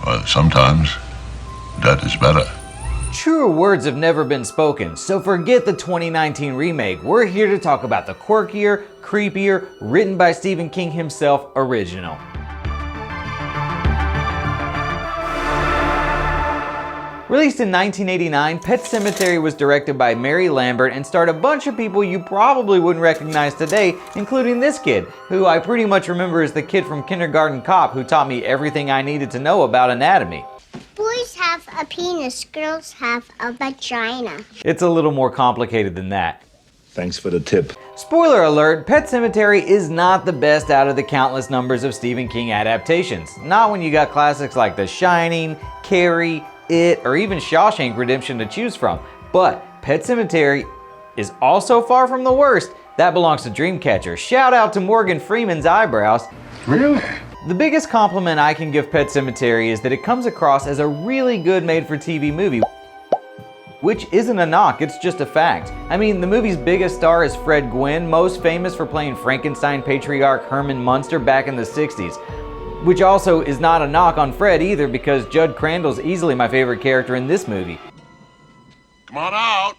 Well, sometimes that is better. Truer words have never been spoken, so forget the 2019 remake. We're here to talk about the quirkier, creepier, written by Stephen King himself original. Released in 1989, Pet Sematary was directed by Mary Lambert and starred a bunch of people you probably wouldn't recognize today, including this kid, who I pretty much remember as the kid from Kindergarten Cop who taught me everything I needed to know about anatomy. Boys have a penis, girls have a vagina. It's a little more complicated than that. Thanks for the tip. Spoiler alert, Pet Sematary is not the best out of the countless numbers of Stephen King adaptations. Not when you got classics like The Shining, Carrie, It, or even Shawshank Redemption to choose from. But Pet Sematary is also far from the worst. That belongs to Dreamcatcher. Shout out to Morgan Freeman's eyebrows. Really? The biggest compliment I can give Pet Sematary is that it comes across as a really good made-for-TV movie. Which isn't a knock, it's just a fact. I mean, the movie's biggest star is Fred Gwynne, most famous for playing Frankenstein patriarch Herman Munster back in the 60s. Which also is not a knock on Fred either, because Judd Crandall's easily my favorite character in this movie. Come on out.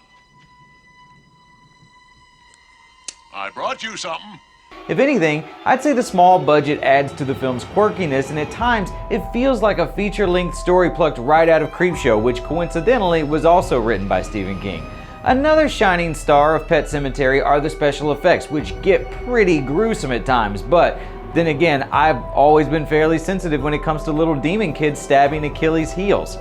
I brought you something. If anything, I'd say the small budget adds to the film's quirkiness, and at times it feels like a feature-length story plucked right out of Creepshow, which coincidentally was also written by Stephen King. Another shining star of Pet Sematary are the special effects, which get pretty gruesome at times, but then again, I've always been fairly sensitive when it comes to little demon kids stabbing Achilles' heels.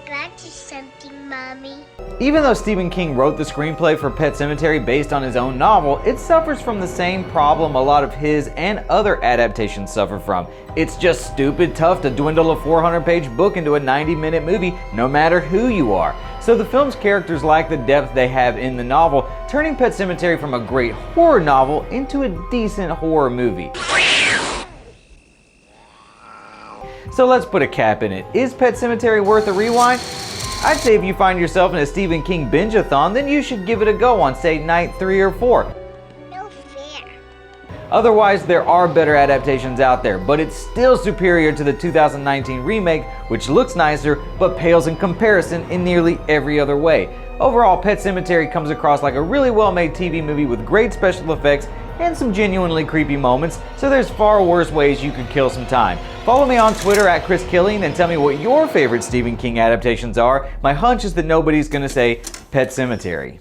Got you something, Mommy. Even though Stephen King wrote the screenplay for Pet Sematary based on his own novel, it suffers from the same problem a lot of his and other adaptations suffer from. It's just stupid tough to dwindle a 400-page book into a 90-minute movie, no matter who you are. So the film's characters lack the depth they have in the novel, turning Pet Sematary from a great horror novel into a decent horror movie. So let's put a cap in it. Is Pet Sematary worth a rewind? I'd say if you find yourself in a Stephen King binge-a-thon, then you should give it a go on, say, night 3 or 4. No fair. Otherwise, there are better adaptations out there, but it's still superior to the 2019 remake, which looks nicer, but pales in comparison in nearly every other way. Overall, Pet Sematary comes across like a really well-made TV movie with great special effects and some genuinely creepy moments, so there's far worse ways you could kill some time. Follow me on Twitter at Chris Killing and tell me what your favorite Stephen King adaptations are. My hunch is that nobody's gonna say Pet Sematary.